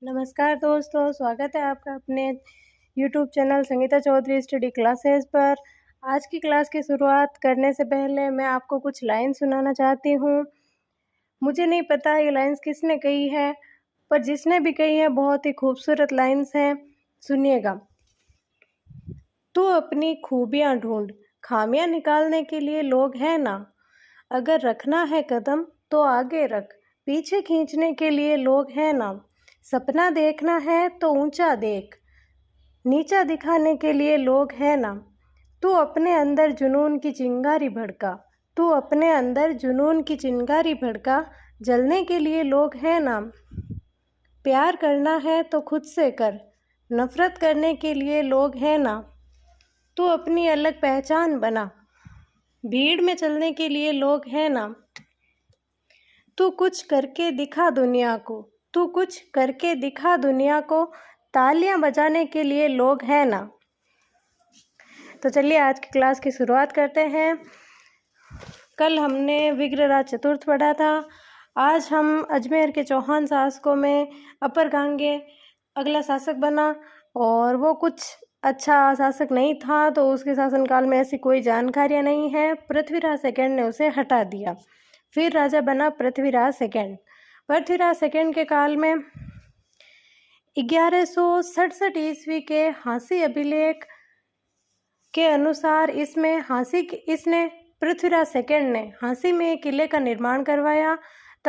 नमस्कार दोस्तों, स्वागत है आपका अपने YouTube channel Sangeeta Chaudhary study classes पर। आज की क्लास की शुरुआत करने से पहले मैं आपको कुछ लाइन सुनाना चाहती हूँ। मुझे नहीं पता ये लाइंस किसने कही है, पर जिसने भी कही है बहुत ही खूबसूरत लाइंस हैं। सुनिएगा। तू अपनी खूबियाँ ढूंढ, खामियाँ निकालने के लिए लोग हैं ना। अगर रखना है कदम तो आगे रख, पीछे खींचने के लिए लोग हैं ना। सपना देखना है तो ऊंचा देख, नीचा दिखाने के लिए लोग हैं ना। तू अपने अंदर जुनून की चिंगारी भड़का, तू अपने अंदर जुनून की चिंगारी भड़का, जलने के लिए लोग हैं ना। प्यार करना है तो खुद से कर, नफरत करने के लिए लोग हैं ना। तू अपनी अलग पहचान बना, भीड़ में चलने के लिए लोग हैं ना। तू कुछ करके दिखा दुनिया को, तू कुछ करके दिखा दुनिया को, तालियां बजाने के लिए लोग हैं ना। तो चलिए आज की क्लास की शुरुआत करते हैं। कल हमने विग्रहराज चतुर्थ पढ़ा था। आज हम अजमेर के चौहान शासकों में अपर गांगे अगला शासक बना और वो कुछ अच्छा शासक नहीं था, तो उसके शासनकाल में ऐसी कोई जानकारियाँ नहीं है। पृथ्वीराज सेकंड ने उसे हटा दिया। फिर राजा बना पृथ्वीराज सेकंड। पृथ्वीराज सेकंड के काल में 1167 ईस्वी के हाँसी अभिलेख के अनुसार इसने पृथ्वीराज सेकंड ने हाँसी में एक किले का निर्माण करवाया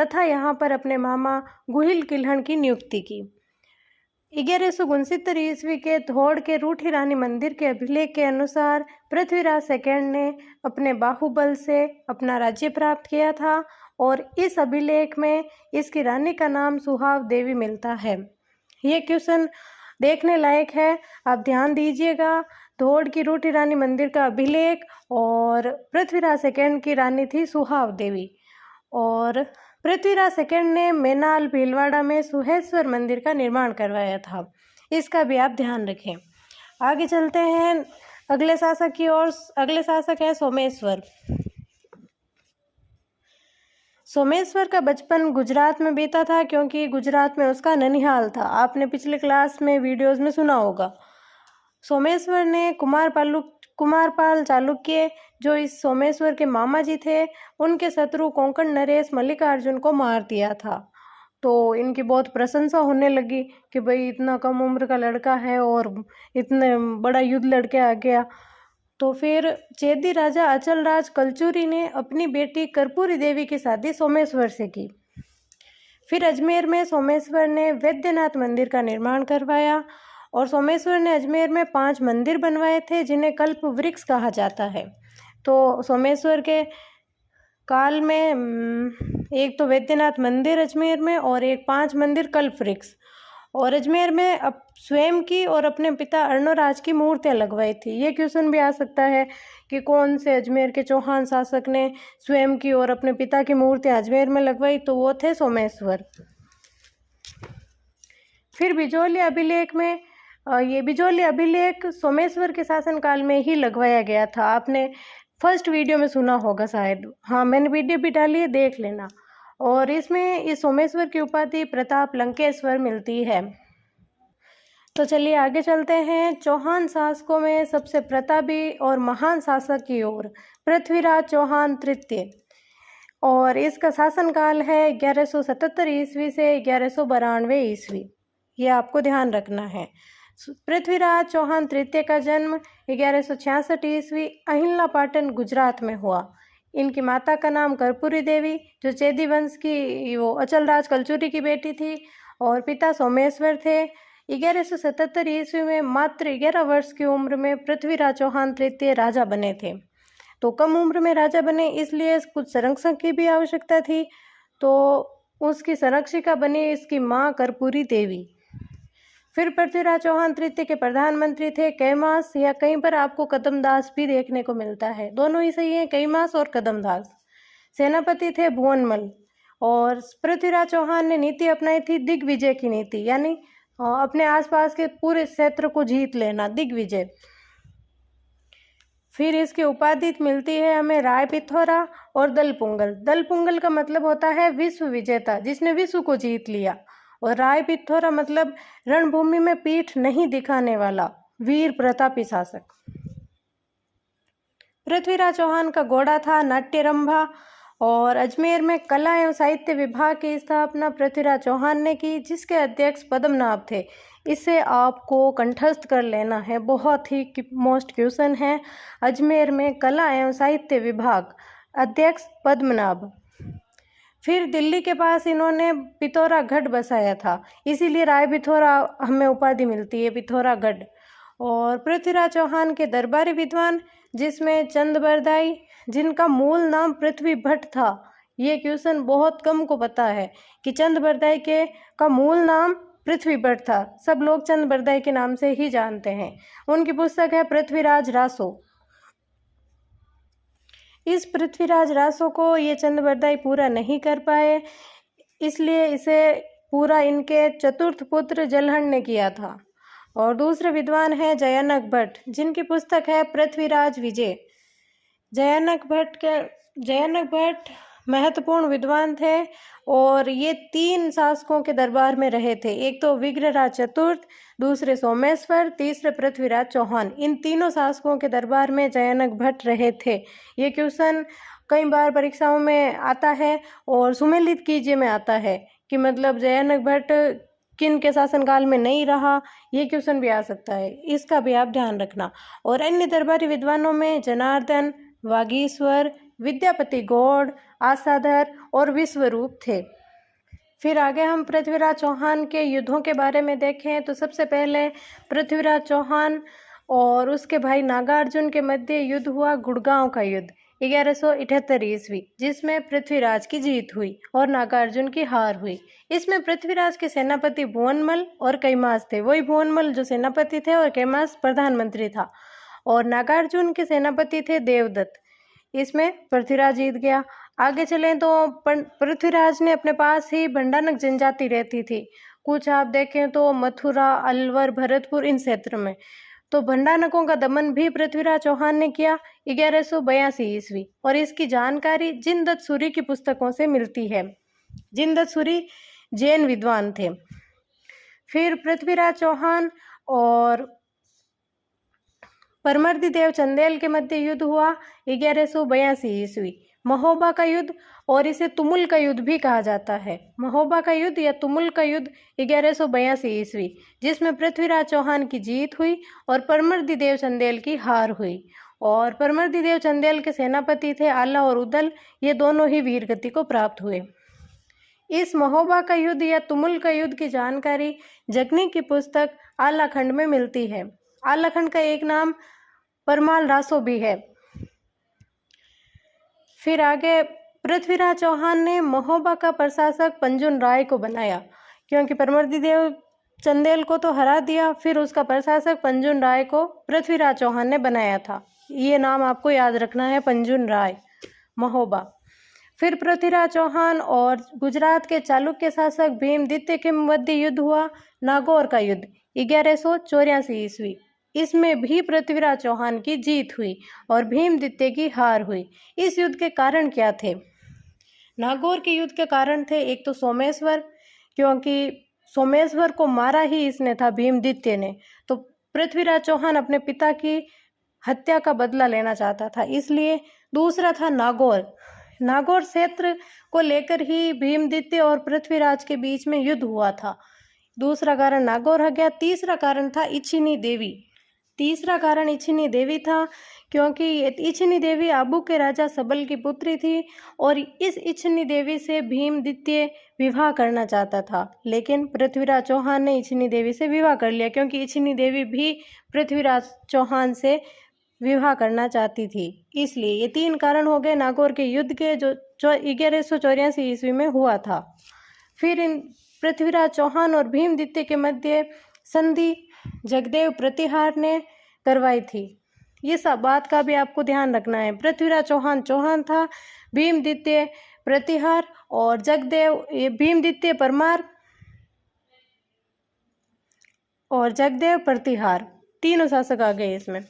तथा यहाँ पर अपने मामा गुहिल किल्हण की नियुक्ति की। 1169 ईस्वी के धौड़ के रूठी रानी मंदिर के अभिलेख के अनुसार पृथ्वीराज सेकंड ने अपने बाहुबल से अपना राज्य प्राप्त किया था और इस अभिलेख में इसकी रानी का नाम सुहाव देवी मिलता है। ये क्वेश्चन देखने लायक है, आप ध्यान दीजिएगा। धौड़ की रूठी रानी मंदिर का अभिलेख और पृथ्वीराज सेकंड की रानी थी सुहाव देवी और पृथ्वीराज सेकंड ने मेनाल भीलवाड़ा में सुहेश्वर मंदिर का निर्माण करवाया था। इसका भी आप ध्यान रखें। आगे चलते हैं अगले शासक की ओर। अगले शासक है सोमेश्वर। सोमेश्वर का बचपन गुजरात में बीता था, क्योंकि गुजरात में उसका ननिहाल था। आपने पिछले क्लास में वीडियोस में सुना होगा। सोमेश्वर ने कुमारपाल चालुक्य, जो इस सोमेश्वर के मामा जी थे, उनके शत्रु कोंकण नरेश मल्लिकार्जुन को मार दिया था। तो इनकी बहुत प्रशंसा होने लगी कि भाई इतना कम उम्र का लड़का है और इतने बड़ा युद्ध लड़के आ गया। तो फिर चेदी राजा अचलराज कलचुरी ने अपनी बेटी कर्पूरी देवी की शादी सोमेश्वर से की। फिर अजमेर में सोमेश्वर ने वैद्यनाथ मंदिर का निर्माण करवाया और सोमेश्वर ने अजमेर में 5 मंदिर बनवाए थे, जिन्हें कल्प वृक्ष कहा जाता है। तो सोमेश्वर के काल में एक तो वैद्यनाथ मंदिर अजमेर में और एक 5 मंदिर कल्प वृक्ष। और अजमेर में अब स्वयं की और अपने पिता अर्णोराज की मूर्तियां लगवाई थी। ये क्वेश्चन भी आ सकता है कि कौन से अजमेर के चौहान शासक ने स्वयं की और अपने पिता की मूर्तियां अजमेर में लगवाई, तो वो थे सोमेश्वर। फिर बिजौली अभिलेख में ये बिजौली अभिलेख सोमेश्वर के शासनकाल में ही लगवाया गया था। आपने फर्स्ट वीडियो में सुना होगा शायद। हाँ, मैंने वीडियो भी डाली है, देख लेना। और इसमें इस सोमेश्वर की उपाधि प्रताप लंकेश्वर मिलती है। तो चलिए आगे चलते हैं। चौहान शासकों में सबसे प्रतापी और महान शासक की ओर, पृथ्वीराज चौहान तृतीय, और इसका शासनकाल है 1177 ईस्वी से 1192 ईस्वी। ये आपको ध्यान रखना है। पृथ्वीराज चौहान तृतीय का जन्म 1166 ईस्वी अहिल्या पाटन गुजरात में हुआ। इनकी माता का नाम कर्पूरी देवी, जो चेदी वंश की वो अचलराज कलचुरी की बेटी थी, और पिता सोमेश्वर थे। 1177 ईस्वी में मात्र 11 वर्ष की उम्र में पृथ्वीराज चौहान तृतीय राजा बने थे। तो कम उम्र में राजा बने, इसलिए कुछ संरक्षक की भी आवश्यकता थी। तो उसकी संरक्षिका बनी इसकी माँ कर्पूरी देवी। फिर पृथ्वीराज चौहान तृतीय के प्रधानमंत्री थे कैमास, या कहीं पर आपको कदमदास भी देखने को मिलता है। दोनों ही सही है, कैमास और कदमदास। सेनापति थे भुवनमल। और पृथ्वीराज चौहान ने नीति अपनाई थी दिग्विजय की नीति, यानी अपने आसपास के पूरे क्षेत्र को जीत लेना, दिग्विजय। फिर इसकी उपाधि मिलती है हमें राय पिथौरा और दलपुंगल। दलपुंगल का मतलब होता है विश्व विजेता, जिसने विश्व को जीत लिया। और राय पिथौरा मतलब रणभूमि में पीठ नहीं दिखाने वाला वीर प्रतापी शासक। पृथ्वीराज चौहान का घोड़ा था नाट्यरंभा और अजमेर में कला एवं साहित्य विभाग की स्थापना पृथ्वीराज चौहान ने की, जिसके अध्यक्ष पद्मनाभ थे। इसे आपको कंठस्थ कर लेना है, बहुत ही मोस्ट क्वेश्चन है। अजमेर में कला एवं साहित्य विभाग, अध्यक्ष पद्मनाभ। फिर दिल्ली के पास इन्होंने पिथौरागढ़ बसाया था, इसीलिए राय पिथौरा हमें उपाधि मिलती है, पिथौरागढ़। और पृथ्वीराज चौहान के दरबारी विद्वान, जिसमें चंद बरदाई, जिनका मूल नाम पृथ्वी भट्ट था। ये क्वेश्चन बहुत कम को पता है कि चंद बरदाई का मूल नाम पृथ्वी भट्ट था। सब लोग चंद बरदाई के नाम से ही जानते हैं। उनकी पुस्तक है पृथ्वीराज रासो। इस पृथ्वीराज रासो को ये चंद बरदाई पूरा नहीं कर पाए, इसलिए इसे पूरा इनके चतुर्थ पुत्र जलहन ने किया था। और दूसरे विद्वान हैं जयानक भट्ट, जिनकी पुस्तक है पृथ्वीराज विजय। जयानक भट्ट महत्वपूर्ण विद्वान थे और ये 3 शासकों के दरबार में रहे थे। एक तो विग्रहराज चतुर्थ, दूसरे सोमेश्वर, तीसरे पृथ्वीराज चौहान। इन तीनों शासकों के दरबार में जयानक भट्ट रहे थे। ये क्वेश्चन कई बार परीक्षाओं में आता है और सुमेलित कीजिए में आता है कि मतलब जयानक भट्ट किन के शासनकाल में नहीं रहा, ये क्वेश्चन भी आ सकता है, इसका भी आप ध्यान रखना। और अन्य दरबारी विद्वानों में जनार्दन, वागीश्वर, विद्यापति गौड़, आसाधर और विश्वरूप थे। फिर आगे हम पृथ्वीराज चौहान के युद्धों के बारे में देखें तो सबसे पहले पृथ्वीराज चौहान और उसके भाई नागार्जुन के मध्य युद्ध हुआ, गुड़गांव का युद्ध 1178 ईस्वी, जिसमें पृथ्वीराज की जीत हुई और नागार्जुन की हार हुई। इसमें पृथ्वीराज के सेनापति भुवनमल और कैमास थे। वही भुवनमल जो सेनापति थे और कैमास प्रधानमंत्री था, और नागार्जुन के सेनापति थे देवदत्त। इसमें पृथ्वीराज जीत गया। आगे चलें तो पृथ्वीराज ने अपने पास ही भंडानक जनजाति रहती थी। कुछ आप देखें तो मथुरा, अलवर, भरतपुर, इन क्षेत्र में। तो भंडानकों का दमन भी पृथ्वीराज चौहान ने किया 1182 ईस्वी, और इसकी जानकारी जिनदत्त सूरी की पुस्तकों से मिलती है। जिनदत्त सूरी जैन विद्वान थे। फिर पृथ्वीराज चौहान और परमर्दी देव चंदेल के मध्य युद्ध हुआ 1182 ईस्वी, महोबा का युद्ध, और इसे तुमुल का युद्ध भी कहा जाता है। महोबा का युद्ध या तुमुल का युद्ध 1182 ईस्वी, जिसमें पृथ्वीराज चौहान की जीत हुई और परमर्दी देव चंदेल की हार हुई। और परमर्दी देव चंदेल के सेनापति थे आला और उदल, ये दोनों ही वीरगति को प्राप्त हुए। इस महोबा का युद्ध या तुमुल का युद्ध की जानकारी जगनी की पुस्तक आलाखंड में मिलती है। आलाखंड का एक नाम परमाल रासो भी है। फिर आगे पृथ्वीराज चौहान ने महोबा का प्रशासक पंजुन राय को बनाया, क्योंकि परमर्दी देव चंदेल को तो हरा दिया, फिर उसका प्रशासक पंजुन राय को पृथ्वीराज चौहान ने बनाया था। ये नाम आपको याद रखना है, पंजुन राय, महोबा। फिर पृथ्वीराज चौहान और गुजरात के चालुक्य शासक भीमदित्य के मध्य युद्ध हुआ, नागौर का युद्ध 1184 ईस्वी। इसमें भी पृथ्वीराज चौहान की जीत हुई और भीमदित्य की हार हुई। इस युद्ध के कारण क्या थे? नागौर के युद्ध के कारण थे एक तो सोमेश्वर, क्योंकि सोमेश्वर को मारा ही इसने था, भीमदित्य ने। तो पृथ्वीराज चौहान अपने पिता की हत्या का बदला लेना चाहता था, इसलिए। दूसरा था नागौर। नागौर क्षेत्र को लेकर ही भीमदित्य और पृथ्वीराज के बीच में युद्ध हुआ था। दूसरा कारण नागौर हो गया। तीसरा कारण था इच्छिनी देवी। तीसरा कारण इच्छिनी देवी था, क्योंकि इच्छिनी देवी आबू के राजा सबल की पुत्री थी और इस इच्छिनी देवी से भीमदित्य विवाह करना चाहता था, लेकिन पृथ्वीराज चौहान ने इच्छिनी देवी से विवाह कर लिया, क्योंकि इच्छिनी देवी भी पृथ्वीराज चौहान से विवाह करना चाहती थी। इसलिए ये 3 कारण हो गए नागौर के युद्ध के, जो 1184 ईस्वी में हुआ था। फिर इन पृथ्वीराज चौहान और भीमदित्य के मध्य संधि जगदेव प्रतिहार ने करवाई थी। ये सब बात का भी आपको ध्यान रखना है। पृथ्वीराज चौहान था, भीमदित्य प्रतिहार और जगदेव, भीमदित्य परमार और जगदेव प्रतिहार, तीनों शासक आ गए इसमें।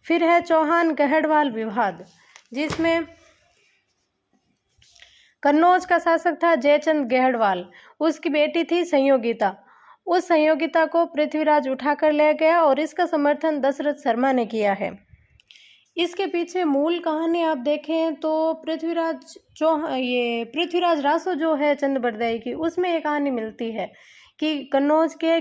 फिर है चौहान गहड़वाल विवाद, जिसमें कन्नौज का शासक था जयचंद गहड़वाल, उसकी बेटी थी संयोगिता। उस संयोगिता को पृथ्वीराज उठाकर ले गया और इसका समर्थन दशरथ शर्मा ने किया है। इसके पीछे मूल कहानी आप देखें तो पृथ्वीराज रासो जो है चंद की, उसमें एक कहानी मिलती है कि कन्नौज के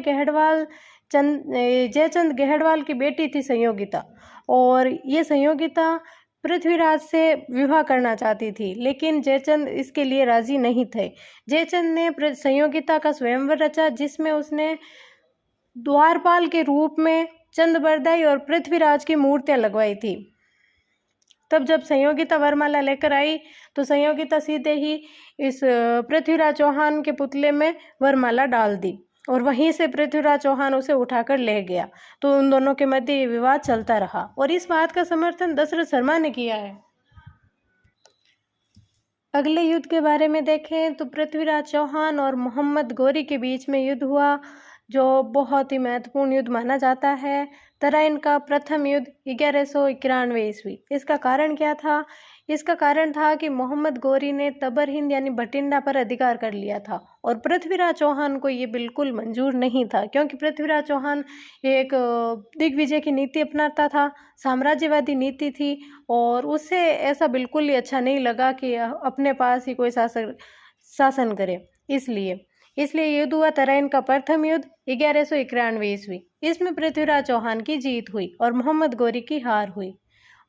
जयचंद गहड़वाल की बेटी थी संयोगिता, और ये संयोगिता पृथ्वीराज से विवाह करना चाहती थी, लेकिन जयचंद इसके लिए राजी नहीं थे। जयचंद ने संयोगिता का स्वयंवर रचा, जिसमें उसने द्वारपाल के रूप में चंद और पृथ्वीराज की मूर्तियां लगवाई थी। तब जब संयोगिता वरमाला लेकर आई तो संयोगिता सीधे ही इस पृथ्वीराज चौहान के पुतले में वरमाला डाल दी, और वहीं से पृथ्वीराज चौहान उसे उठाकर ले गया। तो उन दोनों के मध्य ये विवाद चलता रहा, और इस बात का समर्थन दशरथ शर्मा ने किया है। अगले युद्ध के बारे में देखें तो पृथ्वीराज चौहान और मोहम्मद गौरी के बीच में युद्ध हुआ, जो बहुत ही महत्वपूर्ण युद्ध माना जाता है। तराइन का प्रथम युद्ध 1191 ईस्वी। इसका कारण क्या था? इसका कारण था कि मोहम्मद गौरी ने तबर हिंद यानी भटिंडा पर अधिकार कर लिया था, और पृथ्वीराज चौहान को ये बिल्कुल मंजूर नहीं था, क्योंकि पृथ्वीराज चौहान एक दिग्विजय की नीति अपनाता था, साम्राज्यवादी नीति थी, और उससे ऐसा बिल्कुल ही अच्छा नहीं लगा कि अपने पास ही कोई शासन करे। इसलिए युद्ध हुआ तराइन का प्रथम युद्ध 1191 ईस्वी। इसमें पृथ्वीराज चौहान की जीत हुई और मोहम्मद गौरी की हार हुई।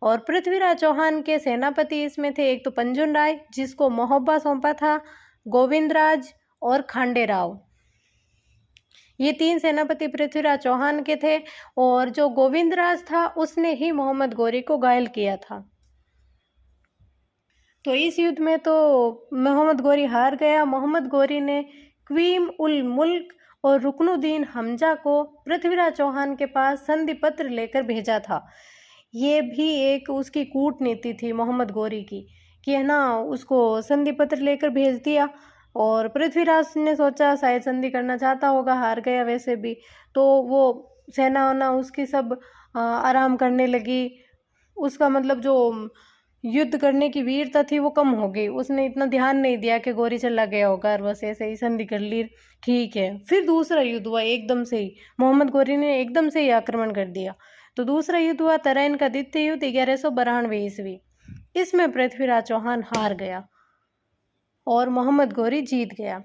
और पृथ्वीराज चौहान के सेनापति इसमें थे, एक तो पंजुन राय जिसको मोहब्बा सौंपा था, गोविंदराज और खांडेराव। ये 3 सेनापति पृथ्वीराज चौहान के थे, और जो गोविंदराज था उसने ही मोहम्मद गौरी को घायल किया था। तो इस युद्ध में तो मोहम्मद गौरी हार गया। मोहम्मद गौरी ने क्वीम उल मुल्क और रुकनुद्दीन हमजा को पृथ्वीराज चौहान के पास संधि पत्र लेकर भेजा था। ये भी एक उसकी कूटनीति थी मोहम्मद गौरी की, कि है ना, उसको संधि पत्र लेकर भेज दिया, और पृथ्वीराज ने सोचा शायद संधि करना चाहता होगा, हार गया वैसे भी, तो वो सेना वना उसकी सब आराम करने लगी। उसका मतलब जो युद्ध करने की वीरता थी वो कम हो गई। उसने इतना ध्यान नहीं दिया कि गौरी चला गया होगा, और बस ऐसे ही संधि कर ली, ठीक है। फिर दूसरा युद्ध हुआ, एकदम से ही मोहम्मद गौरी ने एकदम से ही आक्रमण कर दिया। तो दूसरा युद्ध हुआ तराइन का द्वितीय युद्ध 1192 ईस्वी। इसमें पृथ्वीराज चौहान हार गया और मोहम्मद गौरी जीत गया।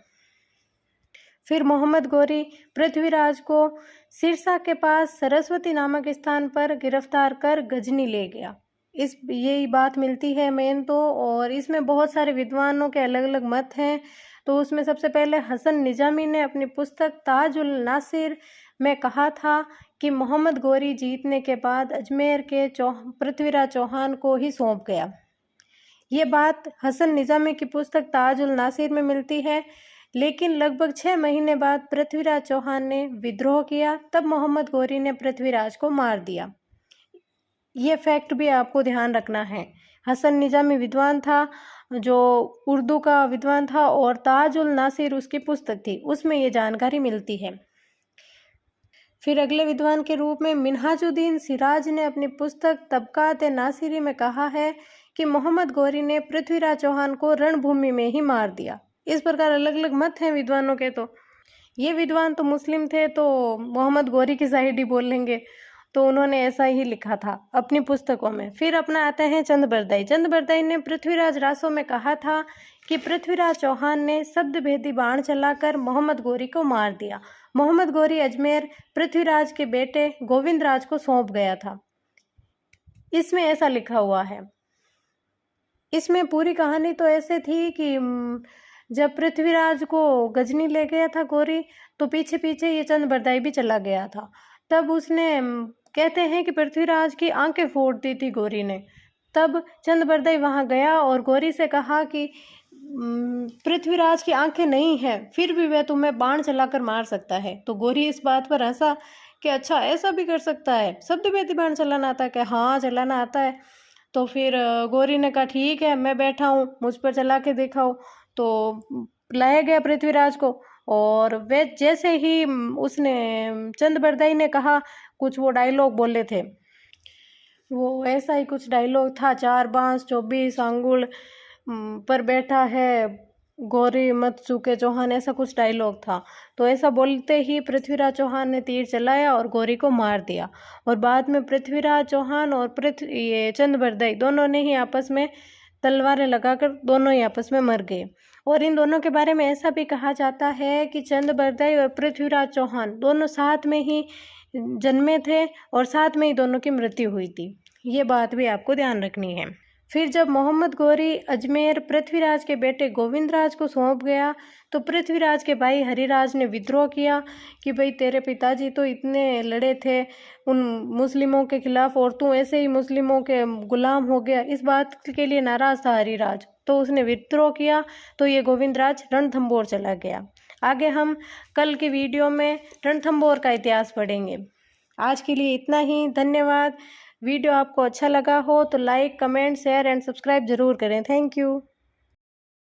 फिर मोहम्मद गौरी पृथ्वीराज को सिरसा के पास सरस्वती नामक स्थान पर गिरफ्तार कर गजनी ले गया। यही बात मिलती है मेन तो, और इसमें बहुत सारे विद्वानों के अलग अलग मत हैं। तो उसमें सबसे पहले हसन निजामी ने अपनी पुस्तक ताजुल नासिर में कहा था कि मोहम्मद गौरी जीतने के बाद अजमेर के पृथ्वीराज चौहान को ही सौंप गया। ये बात हसन निजामी की पुस्तक ताजुल नासिर में मिलती है, लेकिन लगभग 6 महीने बाद पृथ्वीराज चौहान ने विद्रोह किया, तब मोहम्मद गौरी ने पृथ्वीराज को मार दिया। ये फैक्ट भी आपको ध्यान रखना है। हसन निजामी विद्वान था, जो उर्दू का विद्वान था, और ताजुल नासिर उसकी पुस्तक थी, उसमें ये जानकारी मिलती है। फिर अगले विद्वान के रूप में मिन्हाजुद्दीन सिराज ने अपनी पुस्तक तबकात नासिरी में कहा है कि मोहम्मद गौरी ने पृथ्वीराज चौहान को रणभूमि में ही मार दिया। इस प्रकार अलग अलग मत हैं विद्वानों के। तो ये विद्वान तो मुस्लिम थे, तो मोहम्मद गौरी की साइड ही बोल लेंगे, तो उन्होंने ऐसा ही लिखा था अपनी पुस्तकों में। फिर अपना आते हैं चंद बरदाई ने पृथ्वीराज रासो में कहा था कि पृथ्वीराज चौहान ने शब्दभेदी बाण चलाकर मोहम्मद गौरी को मार दिया। मोहम्मद गौरी अजमेर पृथ्वीराज के बेटे गोविंदराज को सौंप गया था। इसमें ऐसा लिखा हुआ है। इसमें पूरी कहानी तो ऐसे थी कि जब पृथ्वीराज को गजनी ले गया था गौरी, तो पीछे पीछे ये चंद बरदाई भी चला गया था। तब उसने, कहते हैं कि पृथ्वीराज की आंखें फोड़ दी थी गौरी ने। तब चंद बरदाई वहाँ गया और गौरी से कहा कि पृथ्वीराज की आंखें नहीं हैं, फिर भी वह तुम्हें बाण चलाकर मार सकता है। तो गौरी इस बात पर हंसा कि अच्छा ऐसा भी कर सकता है, शब्दभेदी बाण चलाना आता है क्या? हाँ चलाना आता है। तो फिर गौरी ने कहा ठीक है, मैं बैठा हूँ, मुझ पर चला के दिखाओ। तो लाया गया पृथ्वीराज को, और वे जैसे ही उसने चंद बरदाई ने कहा, कुछ वो डायलॉग बोले थे, वो ऐसा ही कुछ डायलॉग था, 4 बांस 24 अंगुल पर बैठा है गौरी मत चूके चौहान, ऐसा कुछ डायलॉग था। तो ऐसा बोलते ही पृथ्वीराज चौहान ने तीर चलाया और गौरी को मार दिया। और बाद में पृथ्वीराज चौहान और ये चंद्रबरदाई दोनों ने ही आपस में तलवारें लगाकर दोनों ही आपस में मर गए। और इन दोनों के बारे में ऐसा भी कहा जाता है कि चंद्रबरदाई और पृथ्वीराज चौहान दोनों साथ में ही जन्मे थे और साथ में ही दोनों की मृत्यु हुई थी। ये बात भी आपको ध्यान रखनी है। फिर जब मोहम्मद गौरी अजमेर पृथ्वीराज के बेटे गोविंदराज को सौंप गया तो पृथ्वीराज के भाई हरिराज ने विद्रोह किया कि भाई तेरे पिताजी तो इतने लड़े थे उन मुस्लिमों के खिलाफ और तू ऐसे ही मुस्लिमों के गुलाम हो गया। इस बात के लिए नाराज था हरिराज, तो उसने विद्रोह किया। तो ये गोविंदराज रणथंभौर चला गया। आगे हम कल की वीडियो में रणथंभौर का इतिहास पढ़ेंगे। आज के लिए इतना ही, धन्यवाद। वीडियो आपको अच्छा लगा हो तो like, comment, share and subscribe जरूर करें। Thank you.